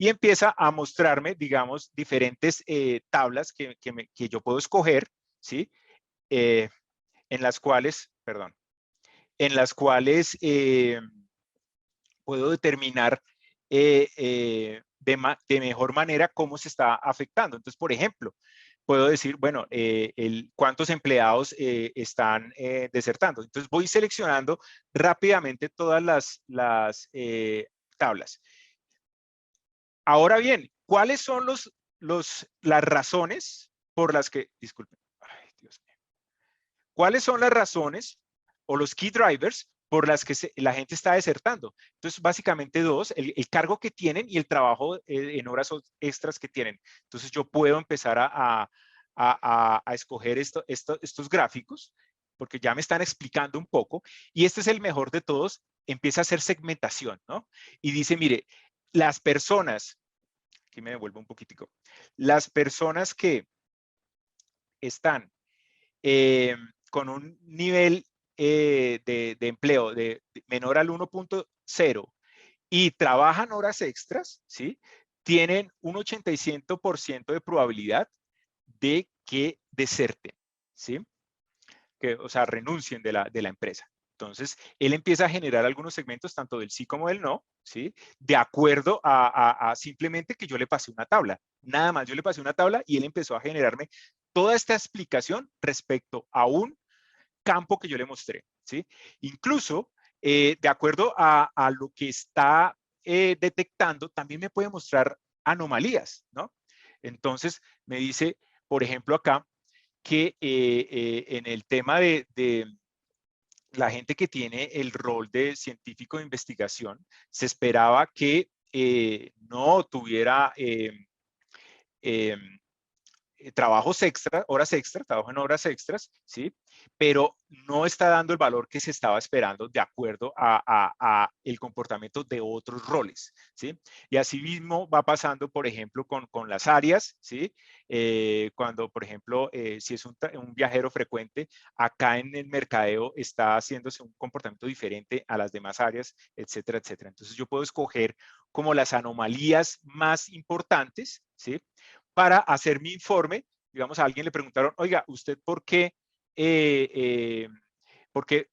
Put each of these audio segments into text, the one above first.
y empieza a mostrarme, digamos, diferentes tablas que yo puedo escoger, ¿sí? En las cuales, perdón, en las cuales puedo determinar de mejor manera cómo se está afectando. Entonces, por ejemplo, puedo decir, bueno, cuántos empleados están desertando. Entonces, voy seleccionando rápidamente todas las tablas. Ahora bien, ¿cuáles son las razones por las que, disculpen, ay, Dios mío, cuáles son las razones o los key drivers por las que la gente está desertando? Entonces, básicamente dos, el cargo que tienen y el trabajo en horas extras que tienen. Entonces, yo puedo empezar a escoger estos gráficos, porque ya me están explicando un poco, y este es el mejor de todos, empieza a hacer segmentación, ¿no? Y dice, mire, las personas, aquí me devuelvo un poquitico, las personas que están con un nivel de empleo menor al 1.0 y trabajan horas extras, ¿sí? Tienen un 85% de probabilidad de que deserten, ¿sí? O sea, renuncien de la empresa. Entonces, él empieza a generar algunos segmentos, tanto del sí como del no, ¿sí? De acuerdo a simplemente que yo le pasé una tabla. Nada más, yo le pasé una tabla y él empezó a generarme toda esta explicación respecto a un campo que yo le mostré, ¿sí? Incluso, de acuerdo a lo que está detectando, también me puede mostrar anomalías, ¿no? Entonces, me dice, por ejemplo, acá, que en el tema de la gente que tiene el rol de científico de investigación, se esperaba que no tuviera eh, trabajos extra, horas extra, trabajo en horas extras, ¿sí? Pero no está dando el valor que se estaba esperando de acuerdo a el comportamiento de otros roles, ¿sí? Y así mismo va pasando, por ejemplo, con las áreas, ¿sí? Cuando, por ejemplo, si es un viajero frecuente, acá en el mercadeo está haciéndose un comportamiento diferente a las demás áreas, etcétera, etcétera. Entonces yo puedo escoger como las anomalías más importantes, ¿sí? Para hacer mi informe. Digamos, a alguien le preguntaron, oiga, ¿usted eh, eh,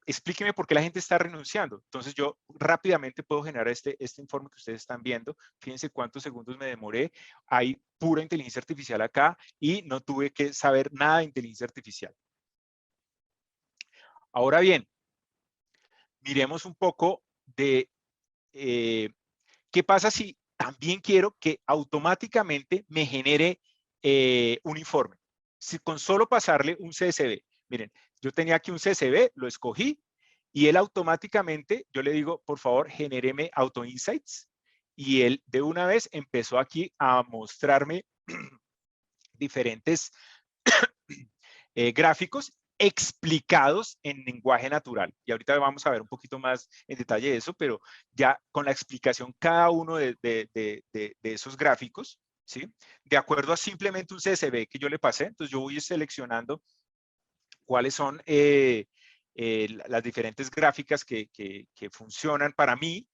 explíqueme por qué la gente está renunciando? Entonces yo rápidamente puedo generar este informe que ustedes están viendo. Fíjense cuántos segundos me demoré. Hay pura inteligencia artificial acá y no tuve que saber nada de inteligencia artificial. Ahora bien, miremos un poco de qué pasa si también quiero que automáticamente me genere un informe. Si con solo pasarle un CSV, miren, yo tenía aquí un CSV, lo escogí y él automáticamente, yo le digo, por favor, genéreme Auto Insights, y él de una vez empezó aquí a mostrarme diferentes gráficos explicados en lenguaje natural. Y ahorita vamos a ver un poquito más en detalle de eso, pero ya con la explicación cada uno de esos gráficos, ¿sí? De acuerdo a simplemente un CSV que yo le pasé, entonces yo voy seleccionando cuáles son las diferentes gráficas que funcionan para mí,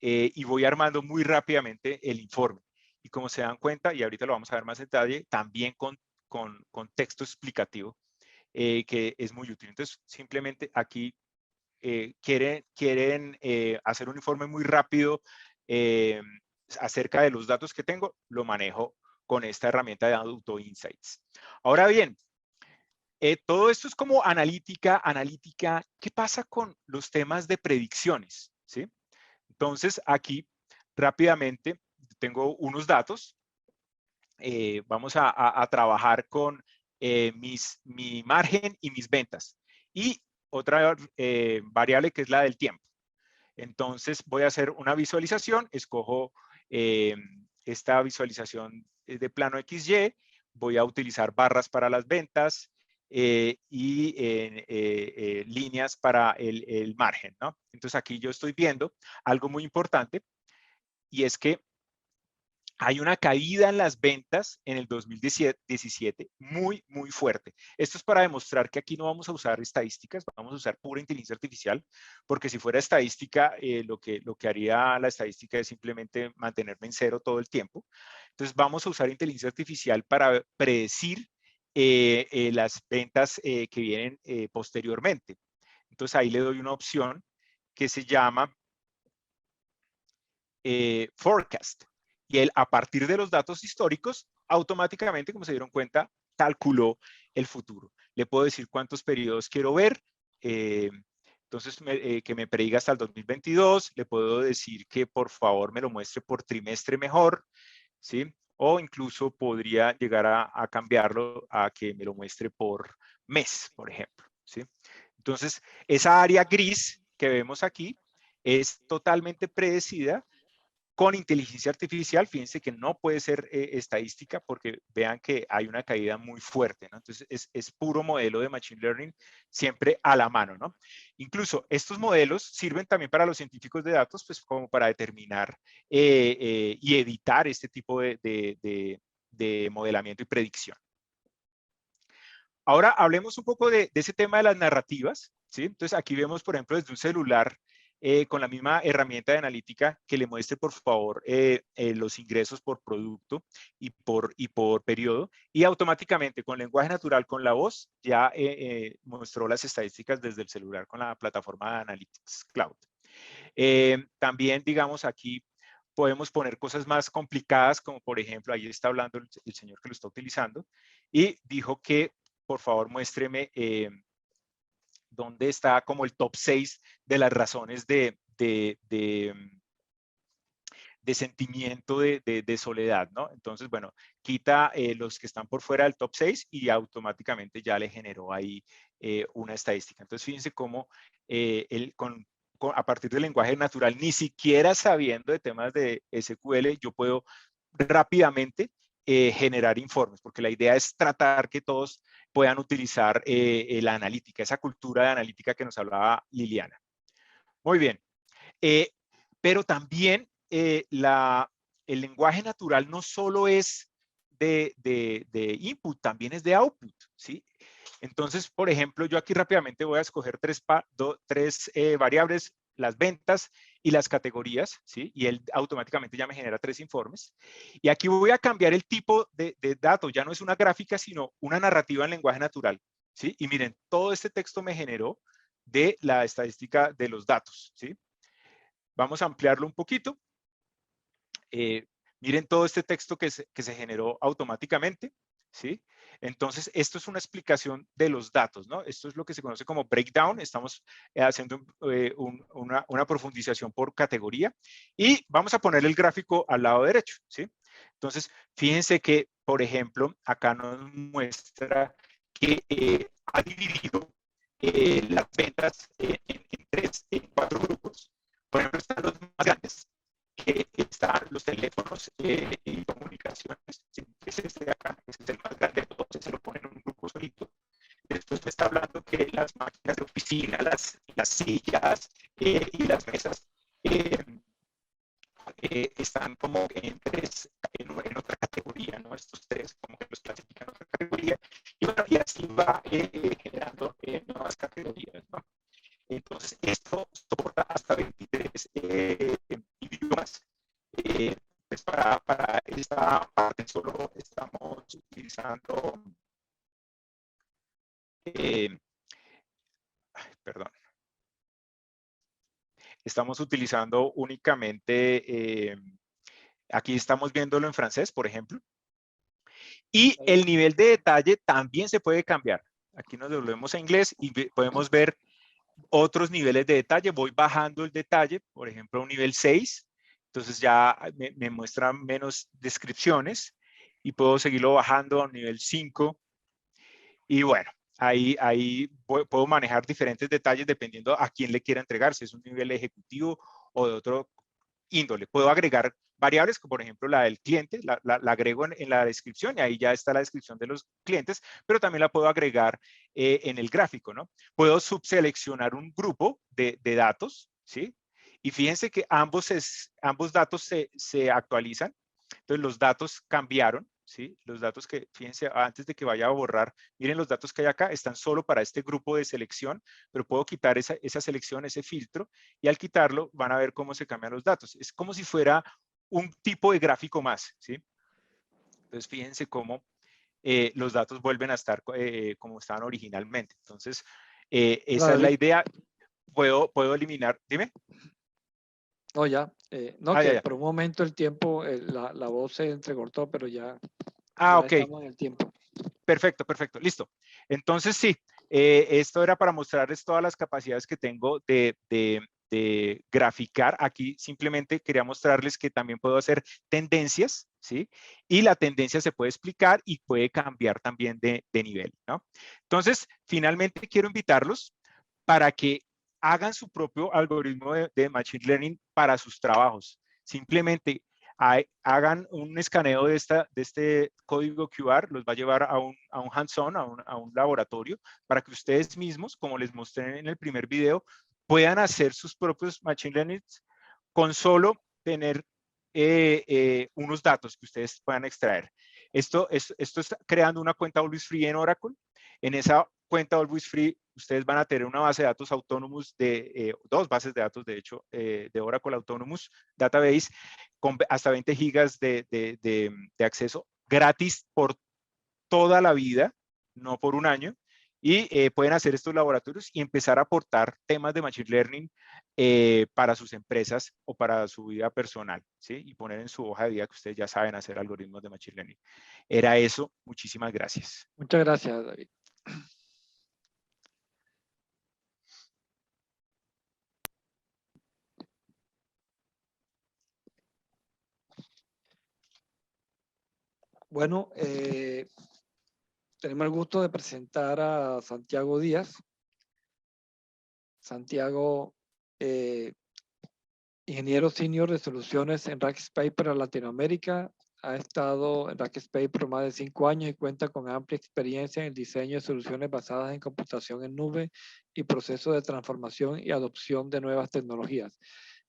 y voy armando muy rápidamente el informe. Y como se dan cuenta, y ahorita lo vamos a ver más en detalle, también con texto explicativo, que es muy útil. Entonces, simplemente aquí quieren hacer un informe muy rápido acerca de los datos que tengo, lo manejo con esta herramienta de Auto Insights. Ahora bien, todo esto es como analítica. ¿Qué pasa con los temas de predicciones? ¿Sí? Entonces, aquí rápidamente tengo unos datos. Vamos a trabajar con mi margen y mis ventas. Y otra variable que es la del tiempo. Entonces voy a hacer una visualización, escojo esta visualización de plano XY, voy a utilizar barras para las ventas y líneas para el margen, ¿no? Entonces aquí yo estoy viendo algo muy importante, y es que hay una caída en las ventas en el 2017 muy, muy fuerte. Esto es para demostrar que aquí no vamos a usar estadísticas, vamos a usar pura inteligencia artificial, porque si fuera estadística, lo que haría la estadística es simplemente mantenerme en cero todo el tiempo. Entonces vamos a usar inteligencia artificial para predecir las ventas que vienen posteriormente. Entonces ahí le doy una opción que se llama forecast. Y él, a partir de los datos históricos, automáticamente, como se dieron cuenta, calculó el futuro. Le puedo decir cuántos periodos quiero ver. Entonces, que me prediga hasta el 2022. Le puedo decir que por favor me lo muestre por trimestre mejor, ¿sí? O incluso podría llegar a cambiarlo a que me lo muestre por mes, por ejemplo, ¿sí? Entonces, esa área gris que vemos aquí es totalmente predecida con inteligencia artificial. Fíjense que no puede ser estadística porque vean que hay una caída muy fuerte, ¿no? Entonces es puro modelo de Machine Learning siempre a la mano, ¿no? Incluso estos modelos sirven también para los científicos de datos, pues como para determinar y editar este tipo de modelamiento y predicción. Ahora hablemos un poco de ese tema de las narrativas, ¿sí? Entonces aquí vemos, por ejemplo, desde un celular con la misma herramienta de analítica que le muestre, por favor, los ingresos por producto y por periodo, y automáticamente con lenguaje natural, con la voz, ya mostró las estadísticas desde el celular con la plataforma de Analytics Cloud. También, digamos, aquí podemos poner cosas más complicadas, como por ejemplo, ahí está hablando el señor que lo está utilizando, y dijo que por favor muéstreme dónde está como el top 6 de las razones de sentimiento de soledad, ¿no? Entonces, bueno, quita los que están por fuera del top 6 y automáticamente ya le generó ahí una estadística. Entonces, fíjense cómo a partir del lenguaje natural, ni siquiera sabiendo de temas de SQL, yo puedo rápidamente generar informes, porque la idea es tratar que todos puedan utilizar la analítica, esa cultura de analítica que nos hablaba Liliana. Muy bien. Pero también el lenguaje natural no solo es de input, también es de output, ¿sí? Entonces, por ejemplo, yo aquí rápidamente voy a escoger tres variables, las ventas y las categorías, ¿sí? Y él automáticamente ya me genera 3 informes. Y aquí voy a cambiar el tipo de datos, ya no es una gráfica, sino una narrativa en lenguaje natural, ¿sí? Y miren, todo este texto me generó de la estadística de los datos, ¿sí? Vamos a ampliarlo un poquito. Miren todo este texto que se generó automáticamente, ¿sí? Entonces, esto es una explicación de los datos, ¿no? Esto es lo que se conoce como breakdown. Estamos haciendo una profundización por categoría y vamos a poner el gráfico al lado derecho, ¿sí? Entonces, fíjense que, por ejemplo, acá nos muestra que ha dividido las ventas en 4 grupos. Por ejemplo, están los más grandes, que están los teléfonos y comunicaciones. ¿Sí? Es este de acá, ese es el más grande de todos, se lo ponen en un grupo solito. Después me está hablando que las máquinas de oficina, las sillas y las mesas están como en otra categoría, ¿no? Estos 3 como que los clasifican en otra categoría. Y bueno, y así va generando nuevas categorías, ¿no? Entonces, esto soporta hasta 23 idiomas. Pues para esta parte solo estamos utilizando, perdón, estamos utilizando únicamente, aquí estamos viéndolo en francés, por ejemplo, y el nivel de detalle también se puede cambiar. Aquí nos devolvemos a inglés y podemos ver otros niveles de detalle. Voy bajando el detalle, por ejemplo, a un nivel 6. Entonces ya me muestra menos descripciones y puedo seguirlo bajando a un nivel 5. Y bueno, ahí puedo manejar diferentes detalles dependiendo a quién le quiera entregar, si es un nivel ejecutivo o de otro índole. Puedo agregar variables, como por ejemplo la del cliente, la agrego en la descripción y ahí ya está la descripción de los clientes, pero también la puedo agregar en el gráfico, ¿no? Puedo subseleccionar un grupo de datos, ¿sí? Y fíjense que ambos datos se actualizan. Entonces los datos cambiaron, ¿sí? Los datos que, fíjense, antes de que vaya a borrar, miren los datos que hay acá, están solo para este grupo de selección, pero puedo quitar esa selección, ese filtro, y al quitarlo van a ver cómo se cambian los datos. Es como si fuera un tipo de gráfico más, ¿sí? Entonces fíjense cómo los datos vuelven a estar como estaban originalmente. Entonces, esa es la David. idea. Puedo eliminar, dime. No, ya. No, Ya, que ya. por un momento el tiempo, la voz se entrecortó, pero ya Ok. estamos en el tiempo. Perfecto, perfecto. Listo. Entonces, sí, esto era para mostrarles todas las capacidades que tengo de graficar. Aquí simplemente quería mostrarles que también puedo hacer tendencias, ¿sí? Y la tendencia se puede explicar y puede cambiar también de nivel, ¿no? Entonces, finalmente quiero invitarlos para que hagan su propio algoritmo de Machine Learning para sus trabajos. Simplemente hagan un escaneo de este código QR, los va a llevar a un hands-on, a un laboratorio, para que ustedes mismos, como les mostré en el primer video, puedan hacer sus propios Machine Learning con solo tener unos datos que ustedes puedan extraer. Esto está creando una cuenta Always Free en Oracle. En esa cuenta Always Free, ustedes van a tener una base de datos Autonomous dos bases de datos, de hecho, de Oracle Autonomous Database, con hasta 20 gigas de acceso gratis por toda la vida, no por un año. Y pueden hacer estos laboratorios y empezar a aportar temas de Machine Learning para sus empresas o para su vida personal, ¿sí? Y poner en su hoja de vida que ustedes ya saben hacer algoritmos de Machine Learning. Era eso. Muchísimas gracias. Muchas gracias, David. Bueno, tenemos el gusto de presentar a Santiago Díaz. Santiago, ingeniero senior de soluciones en Rackspace para Latinoamérica. Ha estado en Rackspace por más de 5 años y cuenta con amplia experiencia en el diseño de soluciones basadas en computación en nube y procesos de transformación y adopción de nuevas tecnologías,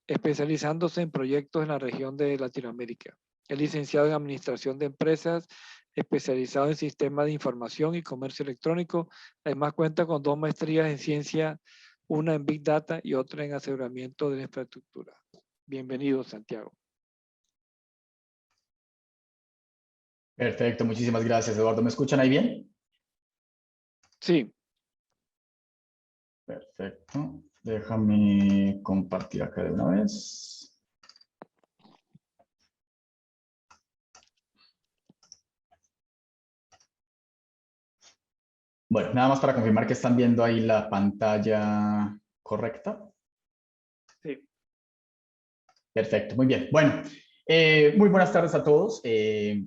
especializándose en proyectos en la región de Latinoamérica. Es licenciado en Administración de Empresas, especializado en Sistemas de Información y Comercio Electrónico. Además cuenta con 2 maestrías en Ciencia, una en Big Data y otra en Aseguramiento de la Infraestructura. Bienvenido, Santiago. Perfecto, muchísimas gracias, Eduardo. ¿Me escuchan ahí bien? Sí. Perfecto. Déjame compartir acá de una vez. Bueno, nada más para confirmar que están viendo ahí la pantalla correcta. Sí. Perfecto, muy bien. Bueno, muy buenas tardes a todos.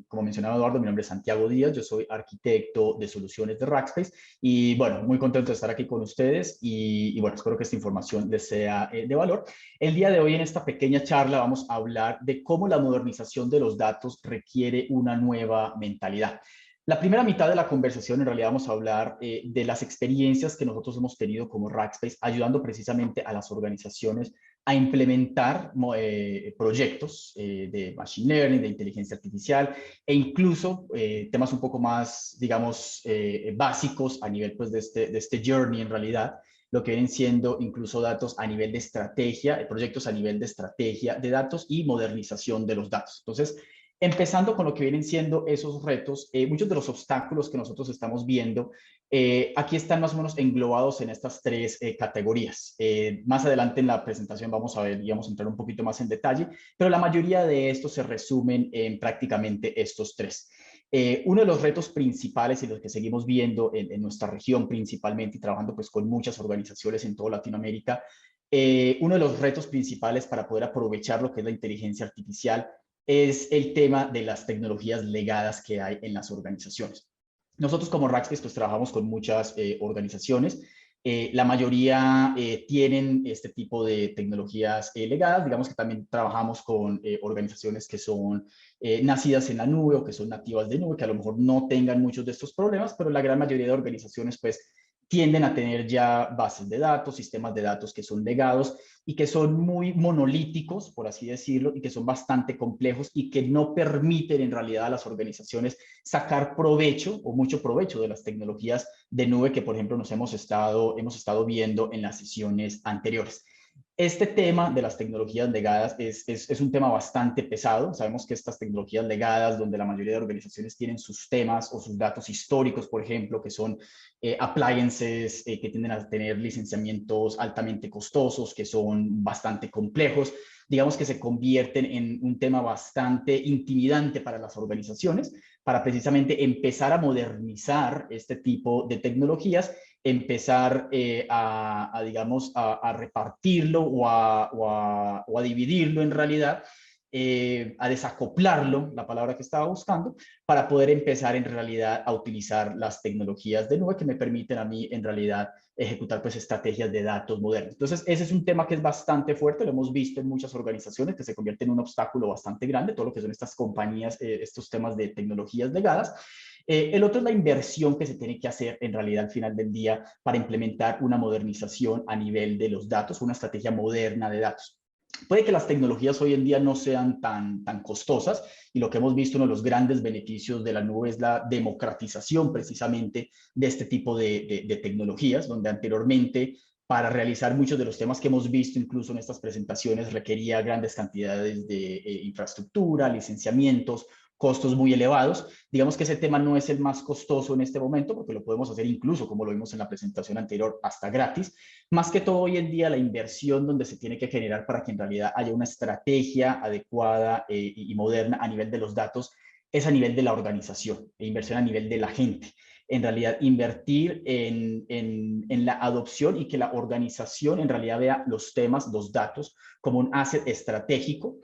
Como mencionaba Eduardo, mi nombre es Santiago Díaz, yo soy arquitecto de soluciones de Rackspace y bueno, muy contento de estar aquí con ustedes y bueno, espero que esta información les sea de valor. El día de hoy en esta pequeña charla vamos a hablar de cómo la modernización de los datos requiere una nueva mentalidad. La primera mitad de la conversación en realidad vamos a hablar de las experiencias que nosotros hemos tenido como Rackspace, ayudando precisamente a las organizaciones a implementar proyectos de Machine Learning, de inteligencia artificial e incluso temas un poco más, digamos, básicos a nivel pues, de este journey en realidad, lo que vienen siendo incluso datos a nivel de estrategia, proyectos a nivel de estrategia de datos y modernización de los datos. Entonces, empezando con lo que vienen siendo esos retos, muchos de los obstáculos que nosotros estamos viendo, aquí están más o menos englobados en estas 3 categorías. Más adelante en la presentación vamos a ver y vamos a entrar un poquito más en detalle, pero la mayoría de estos se resumen en prácticamente estos 3. Uno de los retos principales y los que seguimos viendo en nuestra región principalmente y trabajando pues con muchas organizaciones en toda Latinoamérica, uno de los retos principales para poder aprovechar lo que es la inteligencia artificial es el tema de las tecnologías legadas que hay en las organizaciones. Nosotros como Rackspace pues trabajamos con muchas organizaciones. La mayoría tienen este tipo de tecnologías legadas. Digamos que también trabajamos con organizaciones que son nacidas en la nube o que son nativas de nube, que a lo mejor no tengan muchos de estos problemas, pero la gran mayoría de organizaciones pues tienden a tener ya bases de datos, sistemas de datos que son legados y que son muy monolíticos, por así decirlo, y que son bastante complejos y que no permiten en realidad a las organizaciones sacar provecho o mucho provecho de las tecnologías de nube que, por ejemplo, hemos estado viendo en las sesiones anteriores. Este tema de las tecnologías legadas es un tema bastante pesado. Sabemos que estas tecnologías legadas, donde la mayoría de organizaciones tienen sus temas o sus datos históricos, por ejemplo, que son appliances que tienden a tener licenciamientos altamente costosos, que son bastante complejos, digamos que se convierten en un tema bastante intimidante para las organizaciones, para precisamente empezar a modernizar este tipo de tecnologías, empezar digamos, a repartirlo o a dividirlo en realidad, a desacoplarlo, la palabra que estaba buscando, para poder empezar en realidad a utilizar las tecnologías de nube que me permiten a mí en realidad ejecutar pues estrategias de datos modernas. Entonces ese es un tema que es bastante fuerte, lo hemos visto en muchas organizaciones que se convierte en un obstáculo bastante grande, todo lo que son estas compañías, estos temas de tecnologías legadas. El otro es la inversión que se tiene que hacer en realidad al final del día para implementar una modernización a nivel de los datos, una estrategia moderna de datos. Puede que las tecnologías hoy en día no sean tan costosas y lo que hemos visto, uno de los grandes beneficios de la nube es la democratización precisamente de este tipo de tecnologías, donde anteriormente para realizar muchos de los temas que hemos visto incluso en estas presentaciones requería grandes cantidades de infraestructura, licenciamientos, costos muy elevados. Digamos que ese tema no es el más costoso en este momento porque lo podemos hacer incluso, como lo vimos en la presentación anterior, hasta gratis. Más que todo hoy en día la inversión donde se tiene que generar para que en realidad haya una estrategia adecuada y moderna a nivel de los datos es a nivel de la organización, e inversión a nivel de la gente. En realidad invertir en la adopción y que la organización en realidad vea los temas, los datos, como un asset estratégico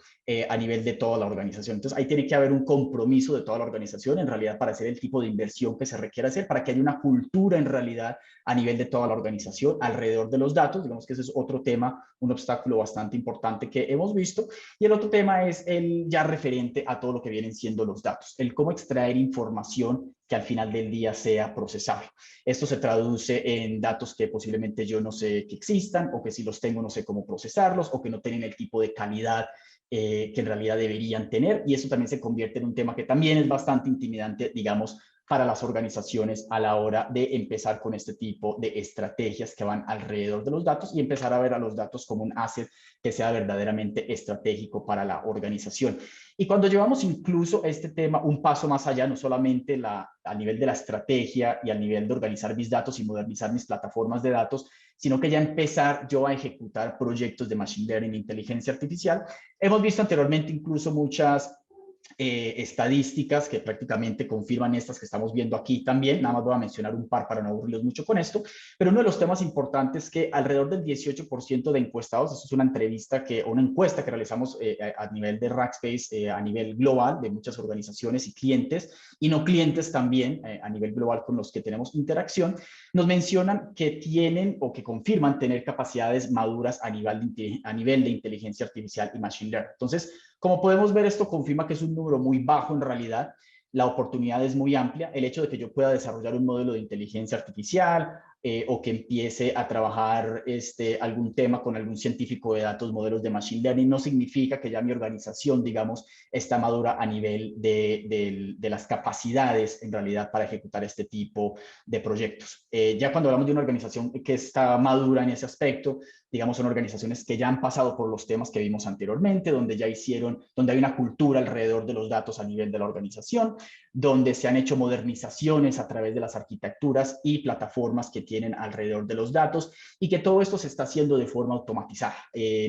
a nivel de toda la organización. Entonces ahí tiene que haber un compromiso de toda la organización en realidad para hacer el tipo de inversión que se requiere hacer, para que haya una cultura en realidad a nivel de toda la organización alrededor de los datos. Digamos que ese es otro tema, un obstáculo bastante importante que hemos visto. Y el otro tema es el ya referente a todo lo que vienen siendo los datos, el cómo extraer información que al final del día sea procesable. Esto se traduce en datos que posiblemente yo no sé que existan o que si los tengo no sé cómo procesarlos o que no tienen el tipo de calidad que en realidad deberían tener, y eso también se convierte en un tema que también es bastante intimidante, digamos, para las organizaciones a la hora de empezar con este tipo de estrategias que van alrededor de los datos y empezar a ver a los datos como un asset que sea verdaderamente estratégico para la organización. Y cuando llevamos incluso este tema un paso más allá, no solamente a nivel de la estrategia y a nivel de organizar mis datos y modernizar mis plataformas de datos, sino que ya empezar yo a ejecutar proyectos de Machine Learning e inteligencia artificial. Hemos visto anteriormente incluso muchas estadísticas que prácticamente confirman estas que estamos viendo aquí también. Nada más voy a mencionar un par para no aburrirlos mucho con esto, pero uno de los temas importantes es que alrededor del 18% de encuestados, esto es una encuesta que realizamos a nivel de Rackspace, a nivel global, de muchas organizaciones y clientes, y no clientes también a nivel global con los que tenemos interacción, nos mencionan que tienen o que confirman tener capacidades maduras a nivel de inteligencia artificial y machine learning. Entonces, como podemos ver, esto confirma que es un número muy bajo en realidad. La oportunidad es muy amplia. El hecho de que yo pueda desarrollar un modelo de inteligencia artificial o que empiece a trabajar algún tema con algún científico de datos, modelos de machine learning, no significa que ya mi organización, digamos, está madura a nivel de las capacidades en realidad para ejecutar este tipo de proyectos. Ya cuando hablamos de una organización que está madura en ese aspecto, digamos, son organizaciones que ya han pasado por los temas que vimos anteriormente, donde ya donde hay una cultura alrededor de los datos a nivel de la organización, donde se han hecho modernizaciones a través de las arquitecturas y plataformas que tienen alrededor de los datos y que todo esto se está haciendo de forma automatizada.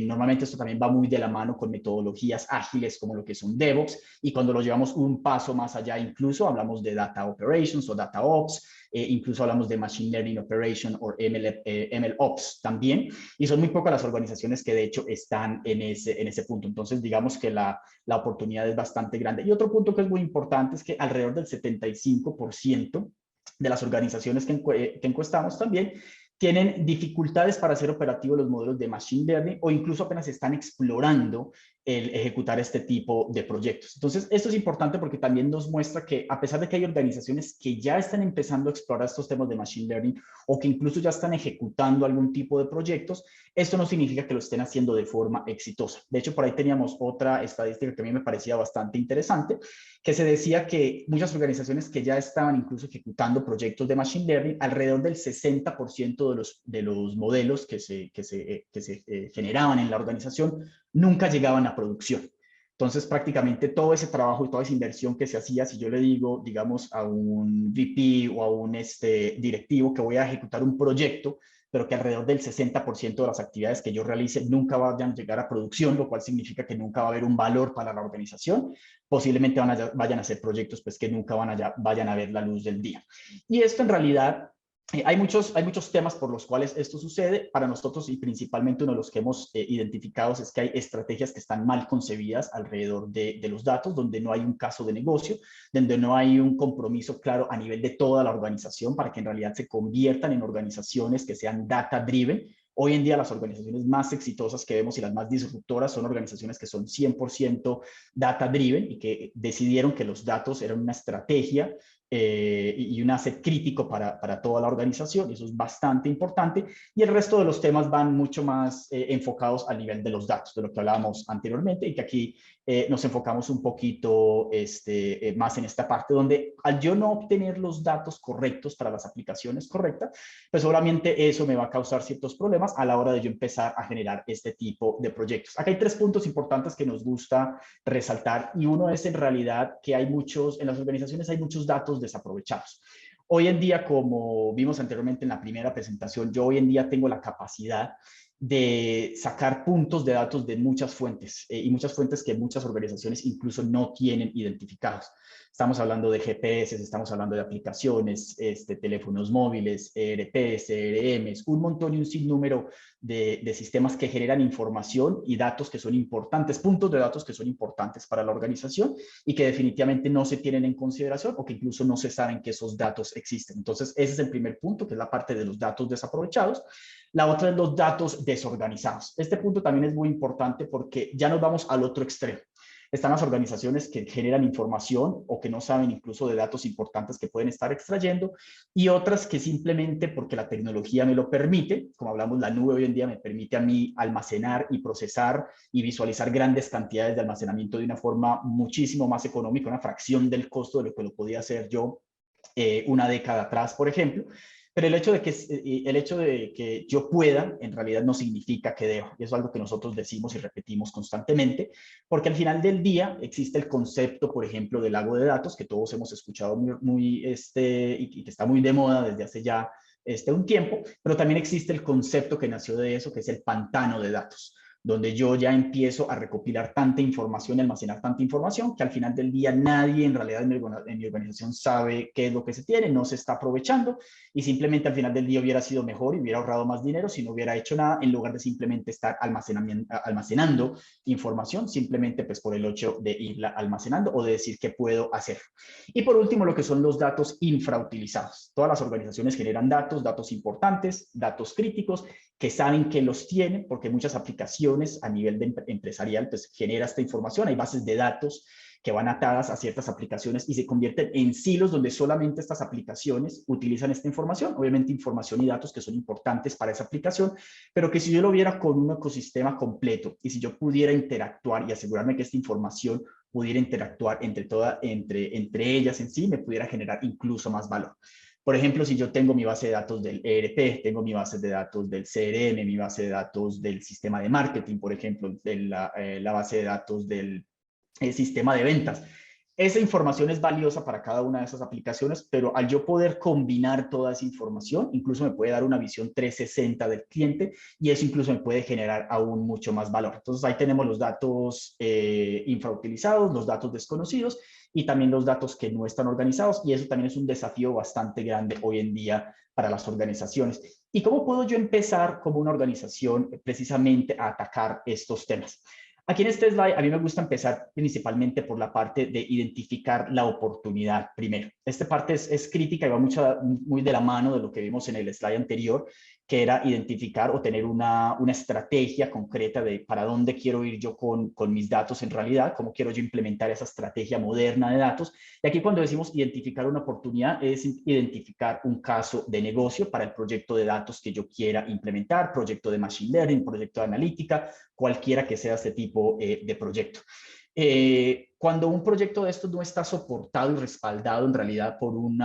Normalmente esto también va muy de la mano con metodologías ágiles como lo que son DevOps, y cuando lo llevamos un paso más allá incluso hablamos de Data Operations o Data Ops, incluso hablamos de Machine Learning Operation o ML Ops también, y son muy pocas las organizaciones que de hecho están en ese punto. Entonces digamos que la oportunidad es bastante grande. Y otro punto que es muy importante es que alrededor del 75% de las organizaciones que encuestamos también tienen dificultades para hacer operativos los modelos de Machine Learning o incluso apenas están explorando el ejecutar este tipo de proyectos. Entonces, esto es importante porque también nos muestra que a pesar de que hay organizaciones que ya están empezando a explorar estos temas de Machine Learning o que incluso ya están ejecutando algún tipo de proyectos, esto no significa que lo estén haciendo de forma exitosa. De hecho, por ahí teníamos otra estadística que a mí me parecía bastante interesante, que se decía que muchas organizaciones que ya estaban incluso ejecutando proyectos de Machine Learning, alrededor del 60% de los modelos que se generaban en la organización nunca llegaban a producción. Entonces, prácticamente todo ese trabajo y toda esa inversión que se hacía, si yo le digo, digamos, a un VP o a un directivo que voy a ejecutar un proyecto, pero que alrededor del 60% de las actividades que yo realice nunca vayan a llegar a producción, lo cual significa que nunca va a haber un valor para la organización, posiblemente vayan a ser proyectos pues, que nunca vayan a ver la luz del día. Y esto en realidad hay muchos temas por los cuales esto sucede. Para nosotros, y principalmente uno de los que hemos identificado, es que hay estrategias que están mal concebidas alrededor de los datos, donde no hay un caso de negocio, donde no hay un compromiso claro a nivel de toda la organización para que en realidad se conviertan en organizaciones que sean data-driven. Hoy en día las organizaciones más exitosas que vemos y las más disruptoras son organizaciones que son 100% data-driven y que decidieron que los datos eran una estrategia y un asset crítico para toda la organización, y eso es bastante importante. Y el resto de los temas van mucho más enfocados al nivel de los datos, de lo que hablábamos anteriormente, y que aquí nos enfocamos un poquito más en esta parte, donde al yo no obtener los datos correctos para las aplicaciones correctas, pues obviamente eso me va a causar ciertos problemas a la hora de yo empezar a generar este tipo de proyectos. Acá hay 3 puntos importantes que nos gusta resaltar, y uno es en realidad que en las organizaciones hay muchos datos desaprovechados. Hoy en día, como vimos anteriormente en la primera presentación, yo hoy en día tengo la capacidad de sacar puntos de datos de muchas fuentes y muchas fuentes que muchas organizaciones incluso no tienen identificados. Estamos hablando de GPS, estamos hablando de aplicaciones, teléfonos móviles, ERPs, CRMs, un montón y un sinnúmero de sistemas que generan información y datos que son importantes, puntos de datos que son importantes para la organización y que definitivamente no se tienen en consideración o que incluso no se saben que esos datos existen. Entonces, ese es el primer punto, que es la parte de los datos desaprovechados. La otra es los datos desorganizados. Este punto también es muy importante porque ya nos vamos al otro extremo. Están las organizaciones que generan información o que no saben incluso de datos importantes que pueden estar extrayendo, y otras que simplemente porque la tecnología me lo permite, como hablamos, la nube hoy en día me permite a mí almacenar y procesar y visualizar grandes cantidades de almacenamiento de una forma muchísimo más económica, una fracción del costo de lo que lo podía hacer yo una década atrás, por ejemplo. Pero el hecho de que yo pueda, en realidad no significa que debo. Y eso es algo que nosotros decimos y repetimos constantemente, porque al final del día existe el concepto, por ejemplo, del lago de datos, que todos hemos escuchado y que está muy de moda desde hace ya un tiempo, pero también existe el concepto que nació de eso, que es el pantano de datos, donde yo ya empiezo a recopilar tanta información y almacenar tanta información que al final del día nadie en realidad en mi organización sabe qué es lo que se tiene, no se está aprovechando, y simplemente al final del día hubiera sido mejor y hubiera ahorrado más dinero si no hubiera hecho nada, en lugar de simplemente estar almacenando información, simplemente pues por el hecho de irla almacenando o de decir qué puedo hacer. Y por último, lo que son los datos infrautilizados. Todas las organizaciones generan datos importantes, datos críticos, que saben que los tienen, porque muchas aplicaciones a nivel empresarial pues genera esta información. Hay bases de datos que van atadas a ciertas aplicaciones y se convierten en silos donde solamente estas aplicaciones utilizan esta información, obviamente información y datos que son importantes para esa aplicación, pero que si yo lo viera con un ecosistema completo y si yo pudiera interactuar y asegurarme que esta información pudiera interactuar entre ellas en sí, me pudiera generar incluso más valor. Por ejemplo, si yo tengo mi base de datos del ERP, tengo mi base de datos del CRM, mi base de datos del sistema de marketing, por ejemplo, la base de datos del sistema de ventas. Esa información es valiosa para cada una de esas aplicaciones, pero al yo poder combinar toda esa información, incluso me puede dar una visión 360 del cliente, y eso incluso me puede generar aún mucho más valor. Entonces ahí tenemos los datos infrautilizados, los datos desconocidos y también los datos que no están organizados, y eso también es un desafío bastante grande hoy en día para las organizaciones. ¿Y cómo puedo yo empezar como una organización precisamente a atacar estos temas? Aquí en este slide a mí me gusta empezar principalmente por la parte de identificar la oportunidad primero. Esta parte es crítica y va muy de la mano de lo que vimos en el slide anterior, que era identificar o tener una estrategia concreta de para dónde quiero ir yo con mis datos en realidad, cómo quiero yo implementar esa estrategia moderna de datos. Y aquí cuando decimos identificar una oportunidad, es identificar un caso de negocio para el proyecto de datos que yo quiera implementar, proyecto de Machine Learning, proyecto de analítica, cualquiera que sea este tipo de proyecto. Cuando un proyecto de estos no está soportado y respaldado en realidad por un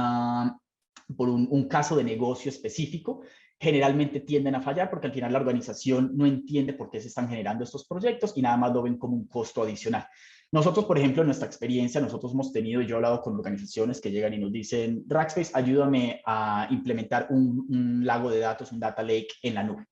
caso de negocio específico, generalmente tienden a fallar porque al final la organización no entiende por qué se están generando estos proyectos y nada más lo ven como un costo adicional. Nosotros, por ejemplo, en nuestra experiencia, nosotros hemos tenido, yo he hablado con organizaciones que llegan y nos dicen, Rackspace, ayúdame a implementar un lago de datos, un data lake en la nube.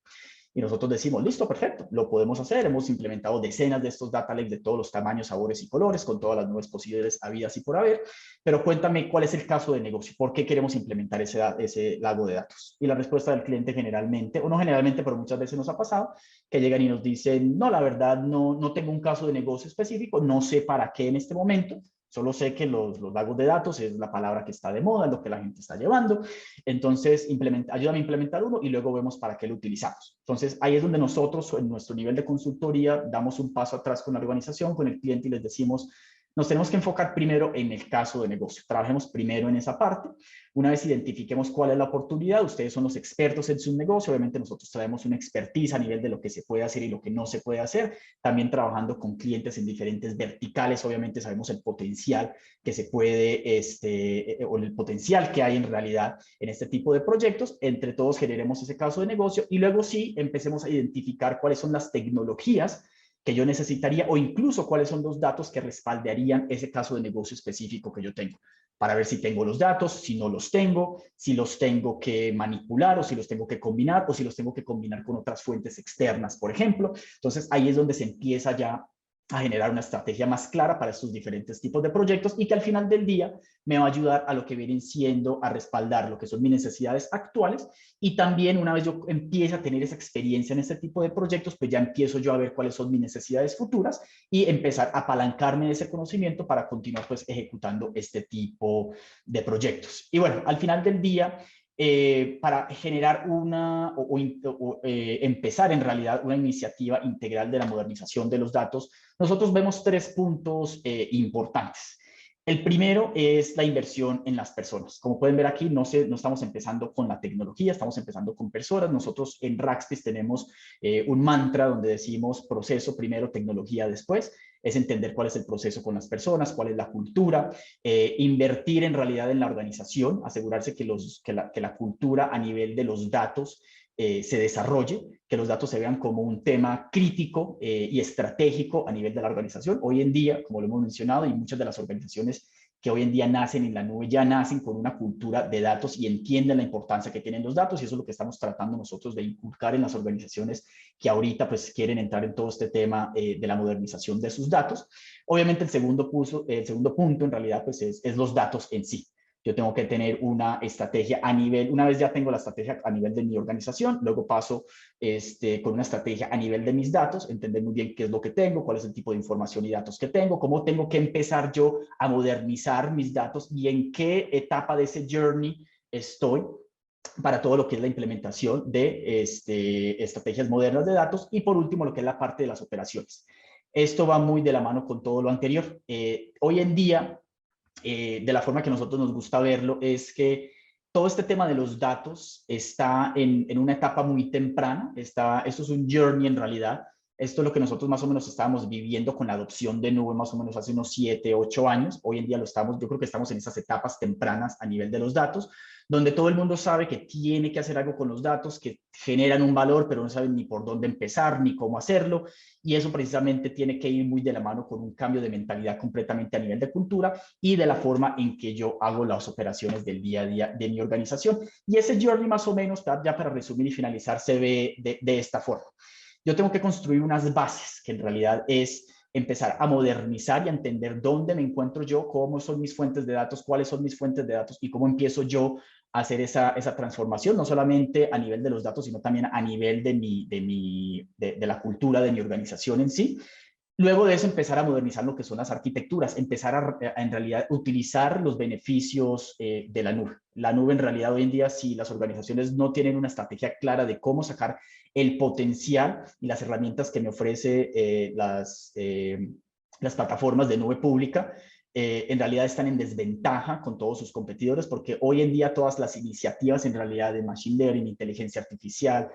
Y nosotros decimos, listo, perfecto, lo podemos hacer. Hemos implementado decenas de estos data lakes de todos los tamaños, sabores y colores, con todas las nubes posibles habidas y por haber. Pero cuéntame cuál es el caso de negocio, por qué queremos implementar ese lago de datos. Y la respuesta del cliente generalmente, o no generalmente, pero muchas veces nos ha pasado, que llegan y nos dicen, no, la verdad, no tengo un caso de negocio específico, no sé para qué en este momento. Solo sé que los lagos de datos es la palabra que está de moda, es lo que la gente está llevando. Entonces, ayúdame a implementar uno y luego vemos para qué lo utilizamos. Entonces, ahí es donde nosotros, en nuestro nivel de consultoría, damos un paso atrás con la organización, con el cliente y les decimos, nos tenemos que enfocar primero en el caso de negocio. Trabajemos primero en esa parte. Una vez identifiquemos cuál es la oportunidad, ustedes son los expertos en su negocio. Obviamente nosotros traemos una expertise a nivel de lo que se puede hacer y lo que no se puede hacer. También trabajando con clientes en diferentes verticales. Obviamente sabemos el potencial que se puede, o el potencial que hay en realidad en este tipo de proyectos. Entre todos generemos ese caso de negocio y luego sí empecemos a identificar cuáles son las tecnologías que yo necesitaría o incluso cuáles son los datos que respaldarían ese caso de negocio específico que yo tengo, para ver si tengo los datos, si no los tengo, si los tengo que manipular o si los tengo que combinar o si los tengo que combinar con otras fuentes externas, por ejemplo. Entonces ahí es donde se empieza ya a generar una estrategia más clara para estos diferentes tipos de proyectos y que al final del día me va a ayudar a lo que vienen siendo a respaldar lo que son mis necesidades actuales y también una vez yo empiece a tener esa experiencia en este tipo de proyectos, pues ya empiezo yo a ver cuáles son mis necesidades futuras y empezar a apalancarme de ese conocimiento para continuar pues ejecutando este tipo de proyectos. Y bueno, al final del día, para generar empezar en realidad una iniciativa integral de la modernización de los datos, nosotros vemos 3 puntos importantes. El primero es la inversión en las personas. Como pueden ver aquí, no estamos empezando con la tecnología, estamos empezando con personas. Nosotros en Rackspace tenemos un mantra donde decimos proceso primero, tecnología después. Es entender cuál es el proceso con las personas, cuál es la cultura, invertir en realidad en la organización, asegurarse que la cultura a nivel de los datos se desarrolle, que los datos se vean como un tema crítico y estratégico a nivel de la organización. Hoy en día, como lo hemos mencionado, y muchas de las organizaciones que hoy en día nacen en la nube ya nacen con una cultura de datos y entienden la importancia que tienen los datos y eso es lo que estamos tratando nosotros de inculcar en las organizaciones que ahorita pues quieren entrar en todo este tema de la modernización de sus datos. Obviamente el segundo punto en realidad pues es los datos en sí. Yo tengo que tener una estrategia a nivel, una vez ya tengo la estrategia a nivel de mi organización, luego paso con una estrategia a nivel de mis datos, entender muy bien qué es lo que tengo, cuál es el tipo de información y datos que tengo, cómo tengo que empezar yo a modernizar mis datos y en qué etapa de ese journey estoy para todo lo que es la implementación de estrategias modernas de datos y por último lo que es la parte de las operaciones. Esto va muy de la mano con todo lo anterior. Hoy en día, de la forma que a nosotros nos gusta verlo, es que todo este tema de los datos está en una etapa muy temprana. Esto es un journey en realidad. Esto es lo que nosotros más o menos estábamos viviendo con la adopción de nube más o menos hace unos 7, 8 años. Hoy en día yo creo que estamos en esas etapas tempranas a nivel de los datos, donde todo el mundo sabe que tiene que hacer algo con los datos, que generan un valor, pero no saben ni por dónde empezar, ni cómo hacerlo. Y eso precisamente tiene que ir muy de la mano con un cambio de mentalidad completamente a nivel de cultura y de la forma en que yo hago las operaciones del día a día de mi organización. Y ese journey más o menos, ya para resumir y finalizar, se ve de esta forma. Yo tengo que construir unas bases, que en realidad es empezar a modernizar y a entender dónde me encuentro yo, cómo son mis fuentes de datos, cuáles son mis fuentes de datos y cómo empiezo yo a hacer esa transformación, no solamente a nivel de los datos, sino también a nivel de la cultura de mi organización en sí. Luego de eso empezar a modernizar lo que son las arquitecturas, empezar a en realidad utilizar los beneficios de la nube. La nube en realidad hoy en día, si las organizaciones no tienen una estrategia clara de cómo sacar el potencial y las herramientas que me ofrece las plataformas de nube pública, en realidad están en desventaja con todos sus competidores, porque hoy en día todas las iniciativas en realidad de machine learning, inteligencia artificial,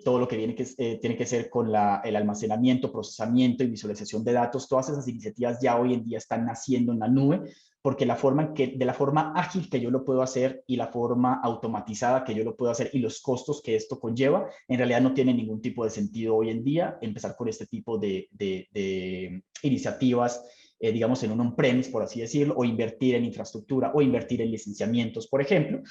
todo lo que tiene que ser con el almacenamiento, procesamiento y visualización de datos, todas esas iniciativas ya hoy en día están naciendo en la nube, porque de la forma ágil que yo lo puedo hacer y la forma automatizada que yo lo puedo hacer y los costos que esto conlleva, en realidad no tiene ningún tipo de sentido hoy en día empezar con este tipo de iniciativas, digamos, en un on-premise, por así decirlo, o invertir en infraestructura o invertir en licenciamientos, por ejemplo.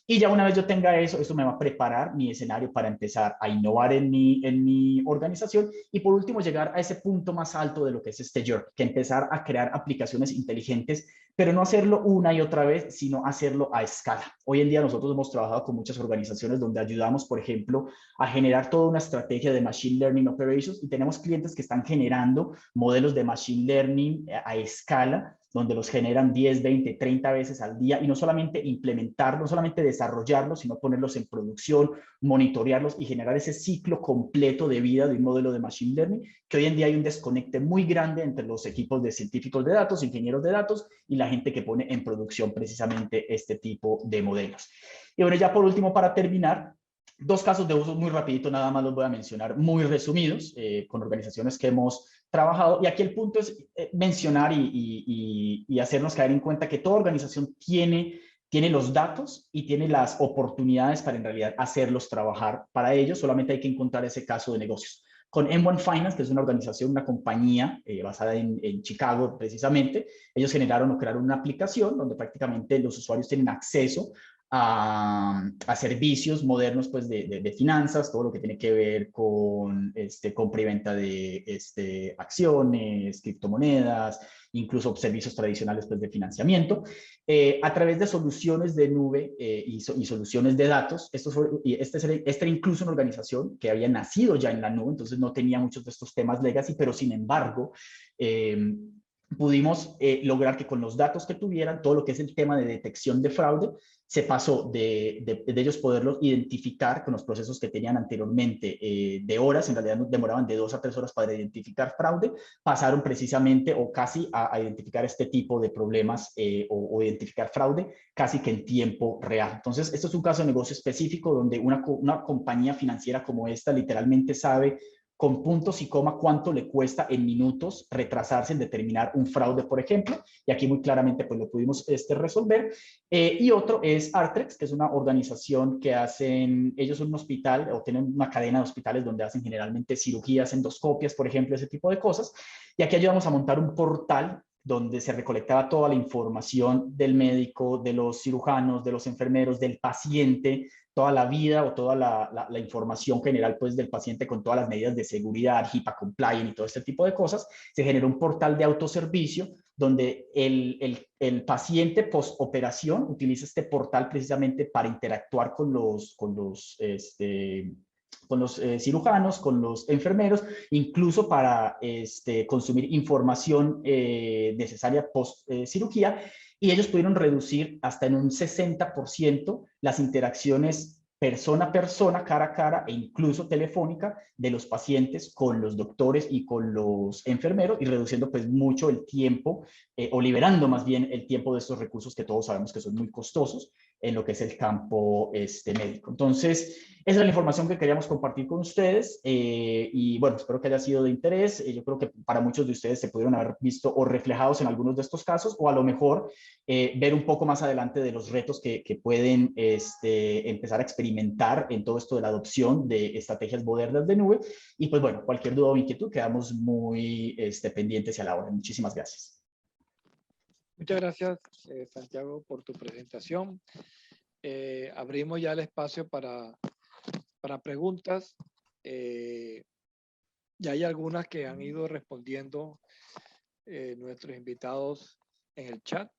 Y ya una vez yo tenga eso, me va a preparar mi escenario para empezar a innovar en mi organización y por último llegar a ese punto más alto de lo que es este journey, que empezar a crear aplicaciones inteligentes, pero no hacerlo una y otra vez, sino hacerlo a escala. Hoy en día nosotros hemos trabajado con muchas organizaciones donde ayudamos, por ejemplo, a generar toda una estrategia de Machine Learning Operations y tenemos clientes que están generando modelos de Machine Learning a escala, donde los generan 10, 20, 30 veces al día y no solamente implementarlos, no solamente desarrollarlos, sino ponerlos en producción, monitorearlos y generar ese ciclo completo de vida de un modelo de Machine Learning, que hoy en día hay un desconecte muy grande entre los equipos de científicos de datos, ingenieros de datos y la gente que pone en producción precisamente este tipo de modelos. Y bueno, ya por último, para terminar, dos casos de uso muy rapidito, nada más los voy a mencionar, muy resumidos, con organizaciones que hemos trabajado. Y aquí el punto es mencionar y hacernos caer en cuenta que toda organización tiene los datos y tiene las oportunidades para en realidad hacerlos trabajar para ellos. Solamente hay que encontrar ese caso de negocios. Con M1 Finance, que es una organización, una compañía basada en Chicago precisamente, ellos generaron o crearon una aplicación donde prácticamente los usuarios tienen acceso a servicios modernos pues, de finanzas, todo lo que tiene que ver con compra y venta de acciones, criptomonedas, incluso servicios tradicionales pues, de financiamiento, a través de soluciones de nube y soluciones de datos. Esta era incluso una organización que había nacido ya en la nube, entonces no tenía muchos de estos temas legacy, pero sin embargo, pudimos lograr que con los datos que tuvieran, todo lo que es el tema de detección de fraude, se pasó de ellos poderlos identificar con los procesos que tenían anteriormente de horas, en realidad demoraban de 2 a 3 horas para identificar fraude, pasaron precisamente o casi a identificar este tipo de problemas o identificar fraude casi que en tiempo real. Entonces, esto es un caso de negocio específico donde una compañía financiera como esta literalmente sabe con puntos y coma cuánto le cuesta en minutos retrasarse en determinar un fraude, por ejemplo, y aquí muy claramente pues lo pudimos resolver. Y otro es Artrex, que es una organización que ellos son un hospital o tienen una cadena de hospitales donde hacen generalmente cirugías, endoscopias, por ejemplo, ese tipo de cosas, y aquí ayudamos a montar un portal donde se recolectaba toda la información del médico, de los cirujanos, de los enfermeros, del paciente, toda la vida o toda la información general pues, del paciente con todas las medidas de seguridad, HIPAA compliant y todo este tipo de cosas. Se generó un portal de autoservicio donde el paciente post-operación utiliza este portal precisamente para interactuar con los cirujanos, con los enfermeros, incluso para consumir información necesaria post-cirugía, y ellos pudieron reducir hasta en un 60% las interacciones persona a persona, cara a cara e incluso telefónica de los pacientes con los doctores y con los enfermeros y reduciendo pues mucho el tiempo o liberando más bien el tiempo de estos recursos que todos sabemos que son muy costosos en lo que es el campo médico. Entonces, esa es la información que queríamos compartir con ustedes y bueno, espero que haya sido de interés. Yo creo que para muchos de ustedes se pudieron haber visto o reflejados en algunos de estos casos o a lo mejor ver un poco más adelante de los retos que pueden empezar a experimentar en todo esto de la adopción de estrategias modernas de nube. Y pues bueno, cualquier duda o inquietud quedamos muy pendientes y a la hora. Muchísimas gracias. Muchas gracias, Santiago, por tu presentación. Abrimos ya el espacio para preguntas. Ya hay algunas que han ido respondiendo nuestros invitados en el chat.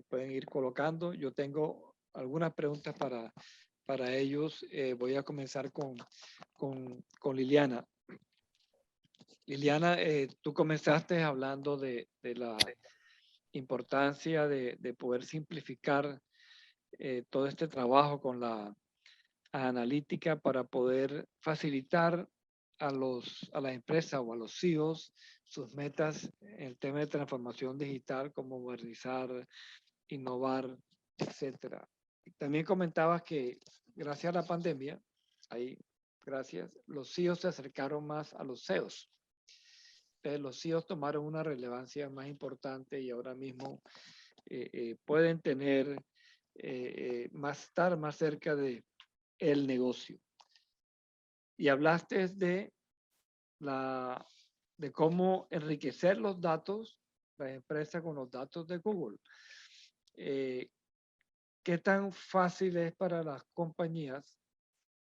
Pueden ir colocando. Yo tengo algunas preguntas para ellos. Voy a comenzar con Liliana. Liliana, tú comenzaste hablando de la importancia de poder simplificar todo este trabajo con la analítica para poder facilitar a las empresas o a los CEOs sus metas en el tema de transformación digital, como modernizar, innovar, etcétera. También comentabas que gracias a la pandemia, los CEOs se acercaron más a los CEOs. Los CEOs tomaron una relevancia más importante y ahora mismo pueden tener, estar más cerca de el negocio. Y hablaste de cómo enriquecer los datos, la empresa con los datos de Google. ¿Qué tan fácil es para las compañías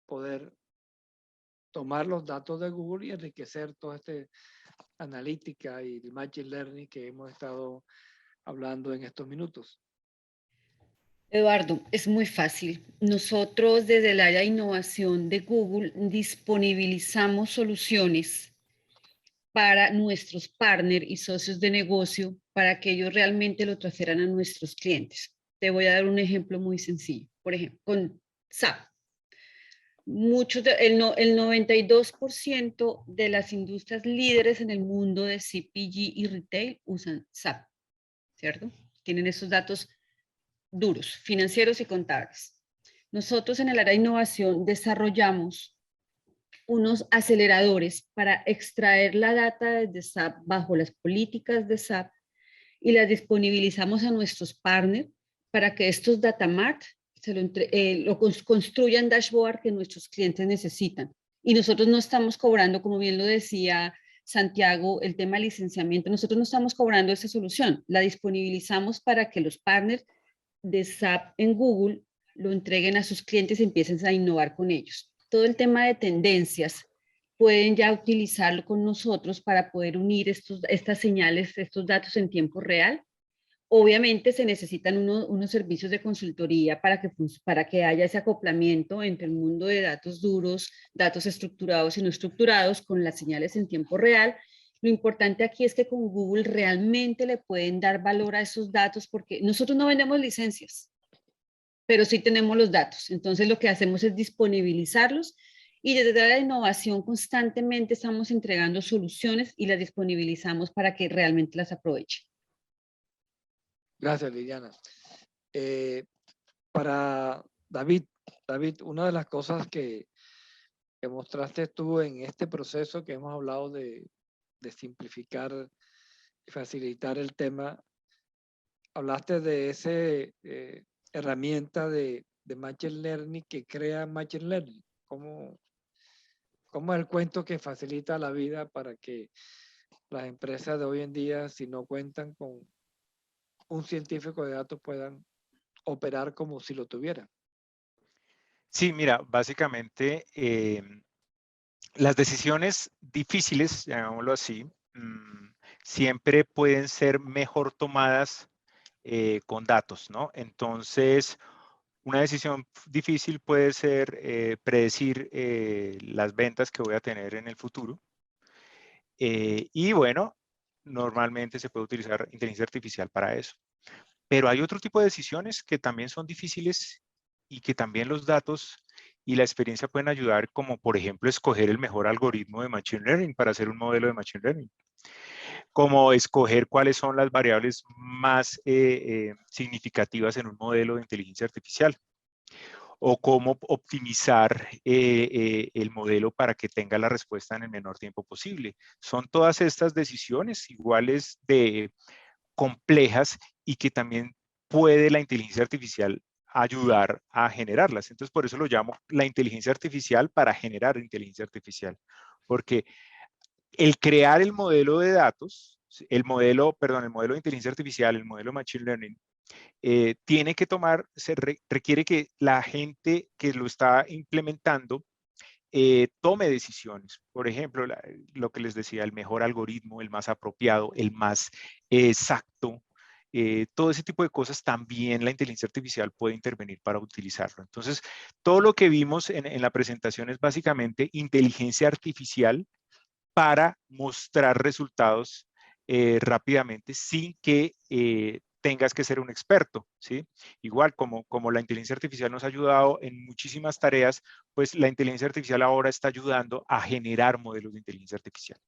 poder tomar los datos de Google y enriquecer toda esta analítica y el machine learning que hemos estado hablando en estos minutos? Eduardo, es muy fácil. Nosotros desde el área de innovación de Google disponibilizamos soluciones para nuestros partners y socios de negocio para que ellos realmente lo transfieran a nuestros clientes. Te voy a dar un ejemplo muy sencillo. Por ejemplo, con SAP. El 92% de las industrias líderes en el mundo de CPG y retail usan SAP, ¿cierto? Tienen esos datos duros, financieros y contables. Nosotros en el área de innovación desarrollamos unos aceleradores para extraer la data de SAP bajo las políticas de SAP y las disponibilizamos a nuestros partners para que estos data mart construyan dashboard que nuestros clientes necesitan. Y nosotros no estamos cobrando, como bien lo decía Santiago, el tema de licenciamiento, nosotros no estamos cobrando esa solución, la disponibilizamos para que los partners de SAP en Google lo entreguen a sus clientes y empiecen a innovar con ellos. Todo el tema de tendencias pueden ya utilizarlo con nosotros para poder unir estas señales, estos datos en tiempo real. Obviamente se necesitan unos servicios de consultoría para que haya ese acoplamiento entre el mundo de datos duros, datos estructurados y no estructurados con las señales en tiempo real. Lo importante aquí es que con Google realmente le pueden dar valor a esos datos porque nosotros no vendemos licencias, pero sí tenemos los datos. Entonces lo que hacemos es disponibilizarlos y desde la innovación constantemente estamos entregando soluciones y las disponibilizamos para que realmente las aprovechen. Gracias, Liliana. Para David, una de las cosas que mostraste tú en este proceso que hemos hablado de simplificar y facilitar el tema, hablaste de esa herramienta de Machine Learning que crea Machine Learning. ¿Cómo es el cuento que facilita la vida para que las empresas de hoy en día, si no cuentan con un científico de datos, puedan operar como si lo tuvieran? Sí, mira, básicamente las decisiones difíciles, llamémoslo así, siempre pueden ser mejor tomadas con datos, ¿no? Entonces, una decisión difícil puede ser predecir las ventas que voy a tener en el futuro. Y bueno, normalmente se puede utilizar inteligencia artificial para eso. Pero hay otro tipo de decisiones que también son difíciles y que también los datos y la experiencia pueden ayudar, como por ejemplo escoger el mejor algoritmo de Machine Learning para hacer un modelo de Machine Learning, como escoger cuáles son las variables más significativas en un modelo de inteligencia artificial, o cómo optimizar el modelo para que tenga la respuesta en el menor tiempo posible. Son todas estas decisiones iguales de complejas y que también puede la inteligencia artificial ayudar a generarlas. Entonces, por eso lo llamo la inteligencia artificial para generar inteligencia artificial. Porque el crear el modelo de datos, el modelo de inteligencia artificial, el modelo Machine Learning, tiene que requiere que la gente que lo está implementando tome decisiones. Por ejemplo, lo que les decía, el mejor algoritmo, el más apropiado, el más exacto. Todo ese tipo de cosas también la inteligencia artificial puede intervenir para utilizarlo. Entonces, todo lo que vimos en la presentación es básicamente inteligencia artificial para mostrar resultados rápidamente sin que tengas que ser un experto, ¿sí? Igual como la inteligencia artificial nos ha ayudado en muchísimas tareas, pues la inteligencia artificial ahora está ayudando a generar modelos de inteligencia artificial.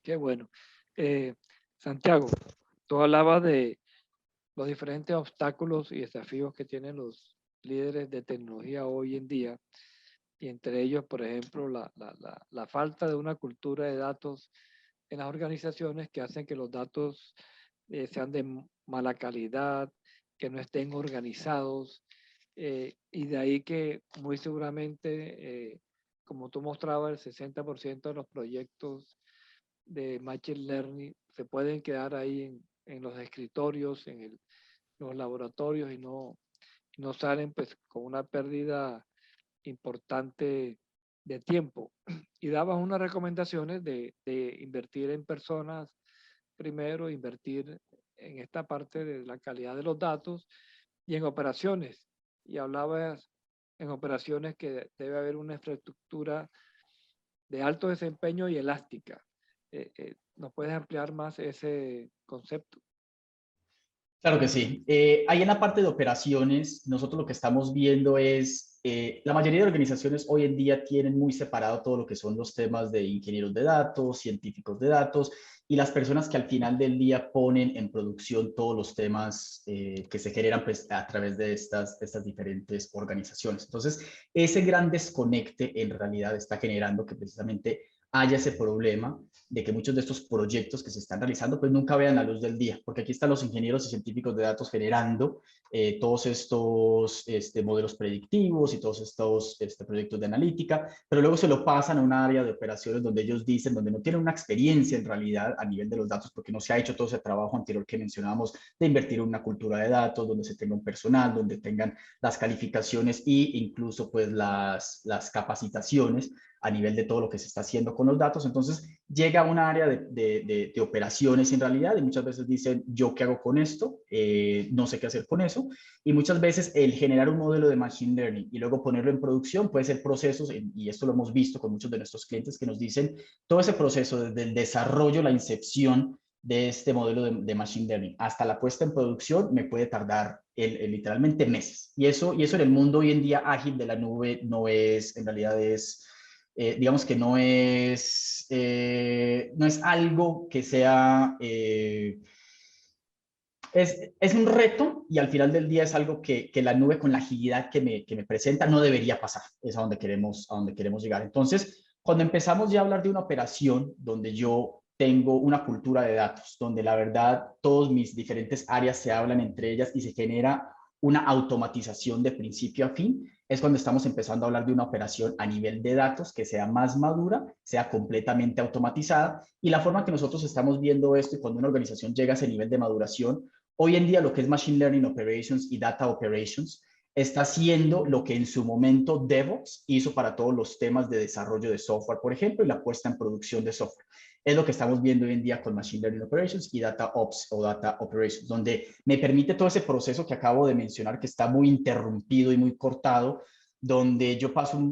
Qué bueno. Santiago, tú hablabas de los diferentes obstáculos y desafíos que tienen los líderes de tecnología hoy en día, y entre ellos, por ejemplo, la falta de una cultura de datos en las organizaciones que hacen que los datos sean de mala calidad, que no estén organizados, y de ahí que muy seguramente, como tú mostrabas, el 60% de los proyectos de Machine Learning se pueden quedar ahí en los escritorios, los laboratorios, y no salen pues con una pérdida importante de tiempo. Y dabas unas recomendaciones de invertir en personas primero, invertir en esta parte de la calidad de los datos y en operaciones. Y hablabas en operaciones que debe haber una infraestructura de alto desempeño y elástica. ¿Nos puedes ampliar más ese concepto? Claro que sí. Ahí en la parte de operaciones, nosotros lo que estamos viendo es, la mayoría de organizaciones hoy en día tienen muy separado todo lo que son los temas de ingenieros de datos, científicos de datos, y las personas que al final del día ponen en producción todos los temas que se generan pues, a través de estas diferentes organizaciones. Entonces, ese gran desconecte en realidad está generando que precisamente haya ese problema de que muchos de estos proyectos que se están realizando pues nunca vean la luz del día, porque aquí están los ingenieros y científicos de datos generando todos estos modelos predictivos y todos estos proyectos de analítica, pero luego se lo pasan a un área de operaciones donde ellos dicen, donde no tienen una experiencia en realidad a nivel de los datos, porque no se ha hecho todo ese trabajo anterior que mencionábamos de invertir en una cultura de datos, donde se tenga un personal, donde tengan las calificaciones e incluso pues las capacitaciones a nivel de todo lo que se está haciendo con los datos. Entonces llega a un área de operaciones en realidad y muchas veces dicen, ¿yo qué hago con esto? No sé qué hacer con eso. Y muchas veces el generar un modelo de Machine Learning y luego ponerlo en producción puede ser procesos, y esto lo hemos visto con muchos de nuestros clientes que nos dicen, todo ese proceso desde el desarrollo, la incepción de este modelo de Machine Learning hasta la puesta en producción me puede tardar literalmente meses. Y eso en el mundo hoy en día ágil de la nube no es, en realidad es... digamos que no es algo que sea, es un reto y al final del día es algo que la nube con la agilidad que me presenta no debería pasar, es a donde queremos llegar. Entonces, cuando empezamos ya a hablar de una operación donde yo tengo una cultura de datos, donde la verdad todos mis diferentes áreas se hablan entre ellas y se genera una automatización de principio a fin, es cuando estamos empezando a hablar de una operación a nivel de datos que sea más madura, sea completamente automatizada. Y la forma que nosotros estamos viendo esto y cuando una organización llega a ese nivel de maduración, hoy en día lo que es Machine Learning Operations y Data Operations está haciendo lo que en su momento DevOps hizo para todos los temas de desarrollo de software, por ejemplo, y la puesta en producción de software. Es lo que estamos viendo hoy en día con Machine Learning Operations y Data Ops o Data Operations, donde me permite todo ese proceso que acabo de mencionar que está muy interrumpido y muy cortado, donde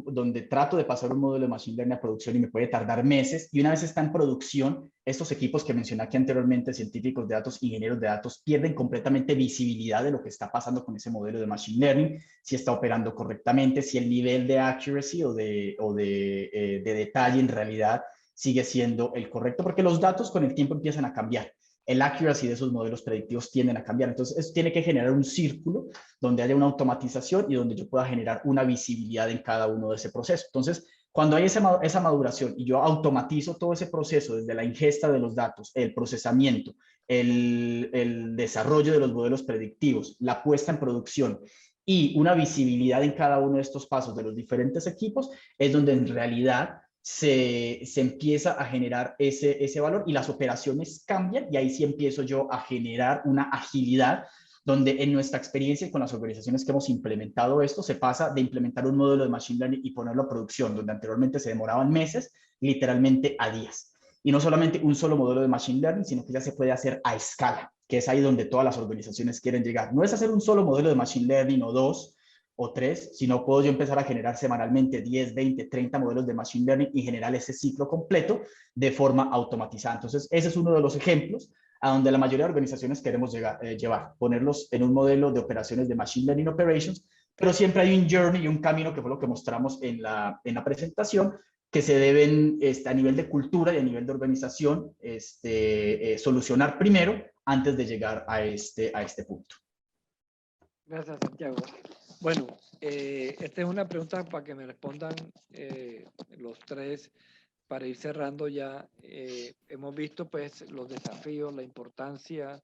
donde trato de pasar un modelo de Machine Learning a producción y me puede tardar meses, y una vez está en producción, estos equipos que mencioné aquí anteriormente, científicos de datos, ingenieros de datos, pierden completamente visibilidad de lo que está pasando con ese modelo de Machine Learning, si está operando correctamente, si el nivel de accuracy o de detalle en realidad sigue siendo el correcto, porque los datos con el tiempo empiezan a cambiar. El accuracy de esos modelos predictivos tienden a cambiar. Entonces, eso tiene que generar un círculo donde haya una automatización y donde yo pueda generar una visibilidad en cada uno de ese proceso. Entonces, cuando hay esa maduración y yo automatizo todo ese proceso desde la ingesta de los datos, el procesamiento, el desarrollo de los modelos predictivos, la puesta en producción y una visibilidad en cada uno de estos pasos de los diferentes equipos, es donde en realidad se empieza a generar ese valor y las operaciones cambian y ahí sí empiezo yo a generar una agilidad donde en nuestra experiencia con las organizaciones que hemos implementado esto, se pasa de implementar un modelo de Machine Learning y ponerlo a producción, donde anteriormente se demoraban meses, literalmente a días. Y no solamente un solo modelo de Machine Learning, sino que ya se puede hacer a escala, que es ahí donde todas las organizaciones quieren llegar. No es hacer un solo modelo de Machine Learning o dos, o 3, sino puedo yo empezar a generar semanalmente 10, 20, 30 modelos de Machine Learning y generar ese ciclo completo de forma automatizada. Entonces, ese es uno de los ejemplos a donde la mayoría de organizaciones queremos llevar, ponerlos en un modelo de operaciones de Machine Learning Operations, pero siempre hay un journey y un camino, que fue lo que mostramos en la presentación, que se deben a nivel de cultura y a nivel de organización solucionar primero antes de llegar a este punto. Gracias, Santiago. Bueno, esta es una pregunta para que me respondan los tres para ir cerrando ya. Hemos visto pues los desafíos, la importancia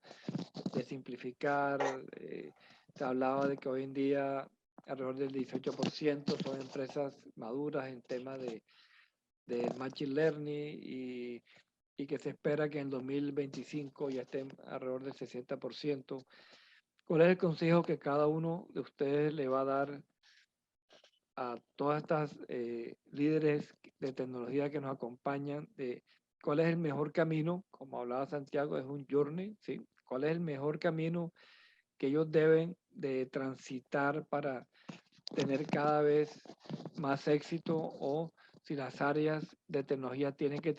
de simplificar. Se hablaba de que hoy en día alrededor del 18% son empresas maduras en temas de Machine Learning y que se espera que en 2025 ya estén alrededor del 60%. ¿Cuál es el consejo que cada uno de ustedes le va a dar a todas estas líderes de tecnología que nos acompañan de cuál es el mejor camino? Como hablaba Santiago, es un journey, ¿sí? ¿Cuál es el mejor camino que ellos deben de transitar para tener cada vez más éxito, o si las áreas de tecnología tienen que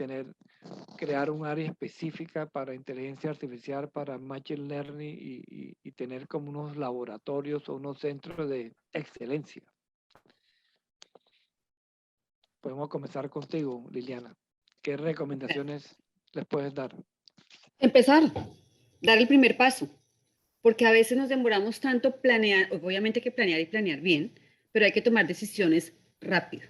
crear un área específica para inteligencia artificial, para machine learning y tener como unos laboratorios o unos centros de excelencia? Podemos comenzar contigo, Liliana. ¿Qué recomendaciones les puedes dar? Empezar, dar el primer paso, porque a veces nos demoramos tanto planear, obviamente hay que planear y planear bien, pero hay que tomar decisiones rápido,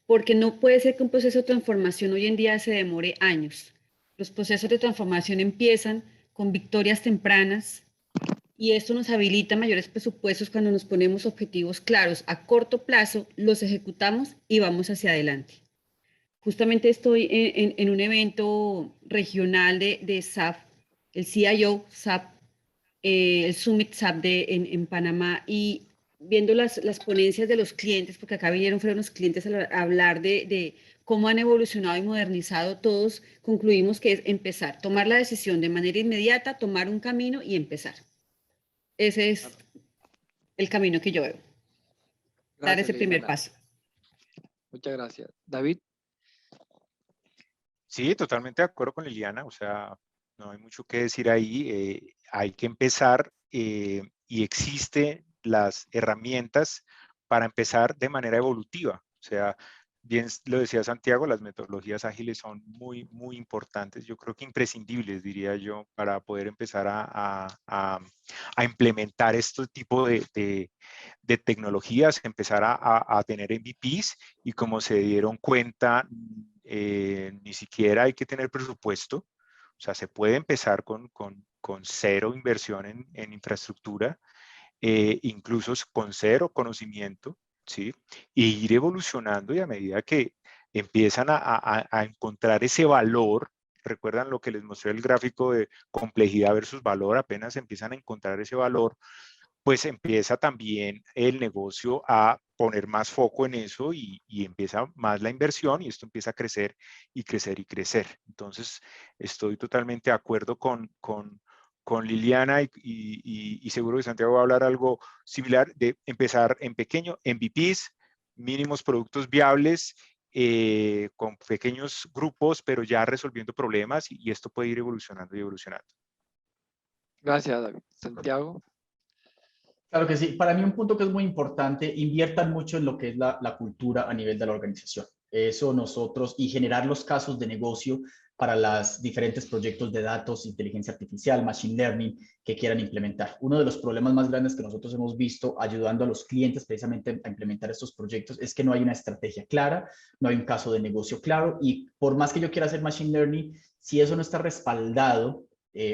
porque no puede ser que un proceso de transformación hoy en día se demore años. Los procesos de transformación empiezan con victorias tempranas y esto nos habilita mayores presupuestos cuando nos ponemos objetivos claros a corto plazo, los ejecutamos y vamos hacia adelante. Justamente estoy en un evento regional de SAP, el CIO SAP, el Summit SAP en Panamá, y viendo las ponencias de los clientes, porque acá fueron los clientes a hablar de cómo han evolucionado y modernizado, todos concluimos que es empezar, tomar la decisión de manera inmediata, tomar un camino y empezar. Ese es el camino que yo veo. Gracias, dar ese primer Liliana. paso. Muchas gracias. David. Sí, totalmente de acuerdo con Liliana, o sea, no hay mucho que decir ahí, hay que empezar y existen las herramientas para empezar de manera evolutiva, o sea, bien lo decía Santiago, las metodologías ágiles son muy, muy importantes, yo creo que imprescindibles, diría yo, para poder empezar a implementar este tipo de tecnologías, empezar a tener MVPs, y como se dieron cuenta, ni siquiera hay que tener presupuesto, o sea, se puede empezar con cero inversión en infraestructura, incluso con cero conocimiento, ¿sí? Y ir evolucionando, y a medida que empiezan a encontrar ese valor, recuerdan lo que les mostré el gráfico de complejidad versus valor, apenas empiezan a encontrar ese valor, pues empieza también el negocio a poner más foco en eso y empieza más la inversión, y esto empieza a crecer y crecer y crecer. Entonces, estoy totalmente de acuerdo con Liliana y seguro que Santiago va a hablar algo similar, de empezar en pequeño, MVPs, mínimos productos viables, con pequeños grupos, pero ya resolviendo problemas, y esto puede ir evolucionando y evolucionando. Gracias, David. Santiago. Claro que sí. Para mí un punto que es muy importante, inviertan mucho en lo que es la cultura a nivel de la organización. Eso nosotros, y generar los casos de negocio para los diferentes proyectos de datos, inteligencia artificial, machine learning que quieran implementar. Uno de los problemas más grandes que nosotros hemos visto ayudando a los clientes precisamente a implementar estos proyectos es que no hay una estrategia clara, no hay un caso de negocio claro, y por más que yo quiera hacer machine learning, si eso no está respaldado,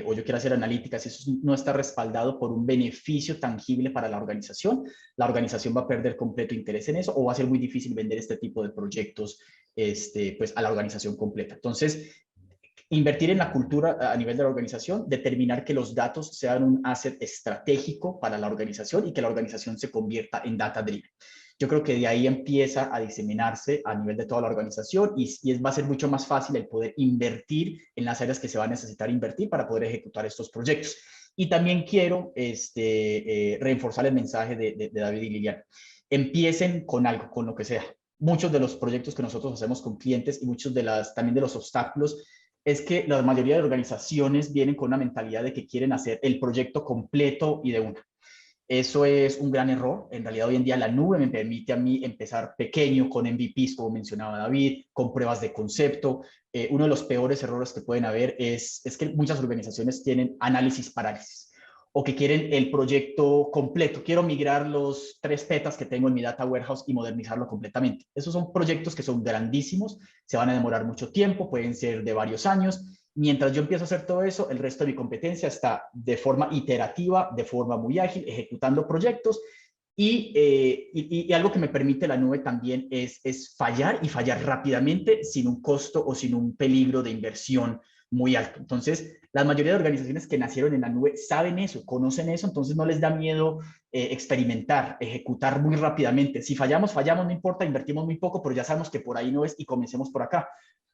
o yo quiero hacer analíticas, si eso no está respaldado por un beneficio tangible para la organización va a perder completo interés en eso, o va a ser muy difícil vender este tipo de proyectos pues, a la organización completa. Entonces, invertir en la cultura a nivel de la organización, determinar que los datos sean un asset estratégico para la organización y que la organización se convierta en data driven. Yo creo que de ahí empieza a diseminarse a nivel de toda la organización y va a ser mucho más fácil el poder invertir en las áreas que se va a necesitar invertir para poder ejecutar estos proyectos. Y también quiero reforzar el mensaje de David y Liliana. Empiecen con algo, con lo que sea. Muchos de los proyectos que nosotros hacemos con clientes y muchos también de los obstáculos es que la mayoría de organizaciones vienen con una mentalidad de que quieren hacer el proyecto completo y de una. Eso es un gran error. En realidad, hoy en día la nube me permite a mí empezar pequeño con MVPs, como mencionaba David, con pruebas de concepto. Uno de los peores errores que pueden haber es que muchas organizaciones tienen análisis parálisis o que quieren el proyecto completo. Quiero migrar los 3 petas que tengo en mi data warehouse y modernizarlo completamente. Esos son proyectos que son grandísimos, se van a demorar mucho tiempo, pueden ser de varios años. Mientras yo empiezo a hacer todo eso, el resto de mi competencia está de forma iterativa, de forma muy ágil, ejecutando proyectos. Y algo que me permite la nube también es fallar y fallar rápidamente sin un costo o sin un peligro de inversión muy alto. Entonces, la mayoría de organizaciones que nacieron en la nube saben eso, conocen eso, entonces no les da miedo experimentar, ejecutar muy rápidamente. Si fallamos, fallamos, no importa, invertimos muy poco, pero ya sabemos que por ahí no es y comencemos por acá.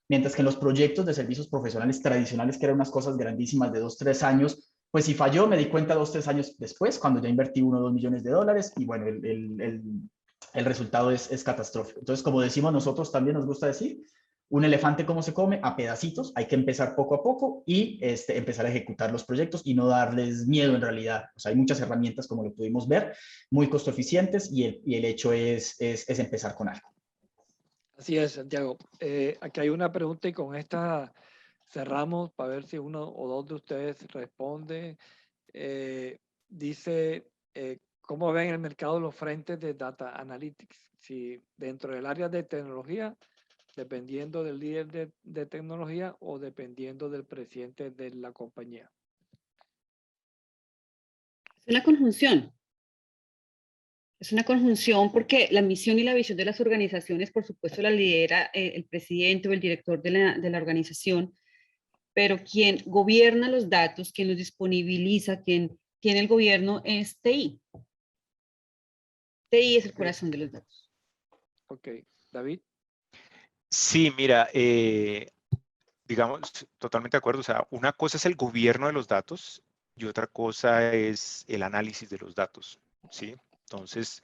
Mientras que en los proyectos de servicios profesionales tradicionales, que eran unas cosas grandísimas de 2, 3 años, pues si falló, me di cuenta 2, 3 años después, cuando ya invertí 1 o 2 millones de dólares, y bueno, el resultado es catastrófico. Entonces, como decimos nosotros, también nos gusta decir, un elefante cómo se come, a pedacitos, hay que empezar poco a poco y empezar a ejecutar los proyectos y no darles miedo en realidad. O sea, hay muchas herramientas, como lo pudimos ver, muy costo eficientes y el hecho es empezar con algo. Así es, Santiago. Aquí hay una pregunta y con esta cerramos para ver si uno o dos de ustedes responde. Dice, ¿cómo ven el mercado los frentes de Data Analytics? Si dentro del área de tecnología, dependiendo del líder de tecnología o dependiendo del presidente de la compañía. Es una conjunción. Es una conjunción porque la misión y la visión de las organizaciones, por supuesto, la lidera el presidente o el director de la organización, pero quien gobierna los datos, quien los disponibiliza, quien tiene el gobierno es TI. TI es el corazón de los datos. Ok, David. Sí, mira, digamos, totalmente de acuerdo. O sea, una cosa es el gobierno de los datos y otra cosa es el análisis de los datos, ¿sí? Entonces,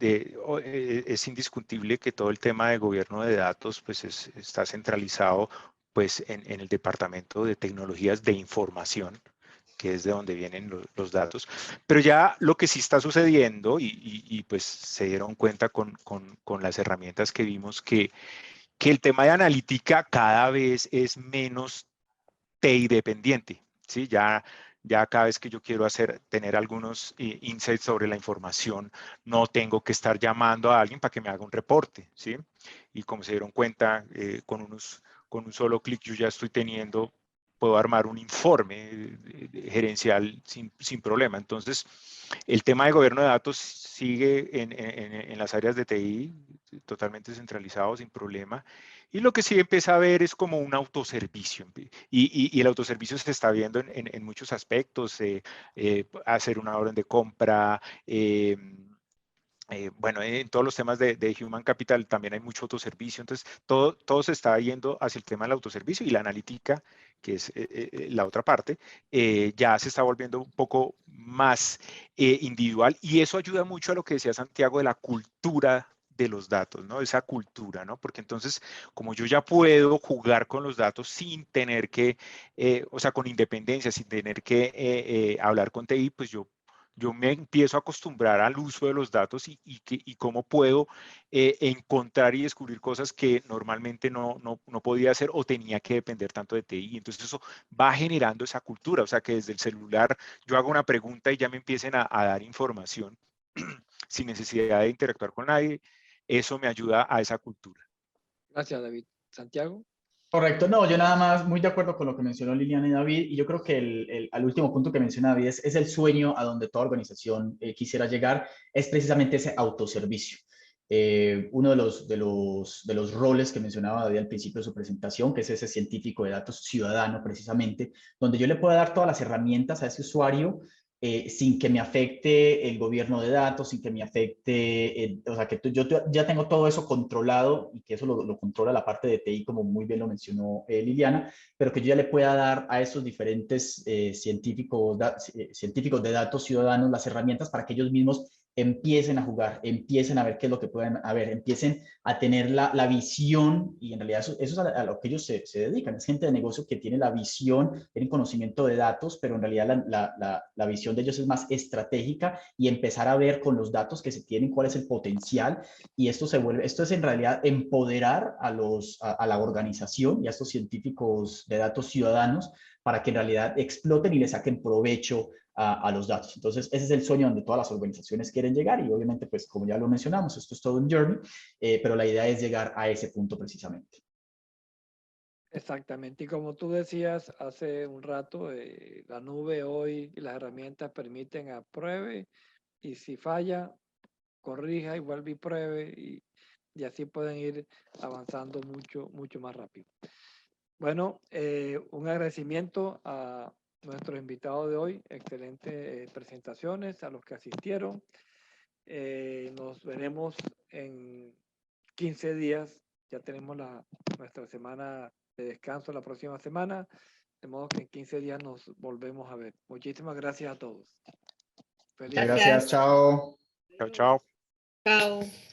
es indiscutible que todo el tema de gobierno de datos pues está centralizado pues en el Departamento de Tecnologías de Información, que es de donde vienen los datos. Pero ya lo que sí está sucediendo y pues se dieron cuenta con las herramientas que vimos que el tema de analítica cada vez es menos TI dependiente, ¿sí? Ya cada vez que yo quiero tener algunos insights sobre la información, no tengo que estar llamando a alguien para que me haga un reporte, ¿sí? Y como se dieron cuenta, con un solo clic yo ya puedo armar un informe gerencial sin problema. Entonces, el tema de gobierno de datos sigue en las áreas de TI totalmente centralizado, sin problema. Y lo que sí empieza a ver es como un autoservicio. Y el autoservicio se está viendo en muchos aspectos, hacer una orden de compra, bueno, en todos los temas de Human Capital también hay mucho autoservicio, entonces todo se está yendo hacia el tema del autoservicio y la analítica, que es la otra parte, ya se está volviendo un poco más individual y eso ayuda mucho a lo que decía Santiago de la cultura de los datos, ¿no? Esa cultura, ¿no? Porque entonces, como yo ya puedo jugar con los datos sin tener que, o sea, con independencia, sin tener que hablar con TI, pues yo me empiezo a acostumbrar al uso de los datos y cómo puedo encontrar y descubrir cosas que normalmente no podía hacer o tenía que depender tanto de TI. Entonces eso va generando esa cultura, o sea que desde el celular yo hago una pregunta y ya me empiecen a dar información sin necesidad de interactuar con nadie. Eso me ayuda a esa cultura. Gracias, David. Santiago. Correcto, no, yo nada más muy de acuerdo con lo que mencionó Liliana y David, y yo creo que al último punto que menciona David es el sueño a donde toda organización quisiera llegar, es precisamente ese autoservicio. Uno de los roles que mencionaba David al principio de su presentación, que es ese científico de datos ciudadano precisamente, donde yo le puedo dar todas las herramientas a ese usuario sin que me afecte el gobierno de datos, sin que me afecte, o sea, que yo ya tengo todo eso controlado y que eso lo controla la parte de TI, como muy bien lo mencionó Liliana, pero que yo ya le pueda dar a esos diferentes científicos de datos ciudadanos las herramientas para que ellos mismos empiecen a jugar, empiecen a ver qué es lo que pueden haber, empiecen a tener la visión, y en realidad eso es a lo que ellos se dedican, es gente de negocio que tiene la visión, tiene conocimiento de datos, pero en realidad la visión de ellos es más estratégica y empezar a ver con los datos que se tienen cuál es el potencial, y esto es en realidad empoderar a la organización y a estos científicos de datos ciudadanos para que en realidad exploten y le saquen provecho a los datos. Entonces, ese es el sueño donde todas las organizaciones quieren llegar, y obviamente, pues como ya lo mencionamos, esto es todo un journey, pero la idea es llegar a ese punto precisamente. Exactamente, y como tú decías hace un rato, la nube hoy y las herramientas permiten apruebe, y si falla, corrija y vuelve y pruebe, y así pueden ir avanzando mucho más rápido. Bueno, un agradecimiento a nuestros invitados de hoy, excelentes presentaciones, a los que asistieron. Nos veremos en 15 días, ya tenemos nuestra semana de descanso la próxima semana, de modo que en 15 días nos volvemos a ver. Muchísimas gracias a todos. Muchas gracias, chao. Chao, chao. Chao.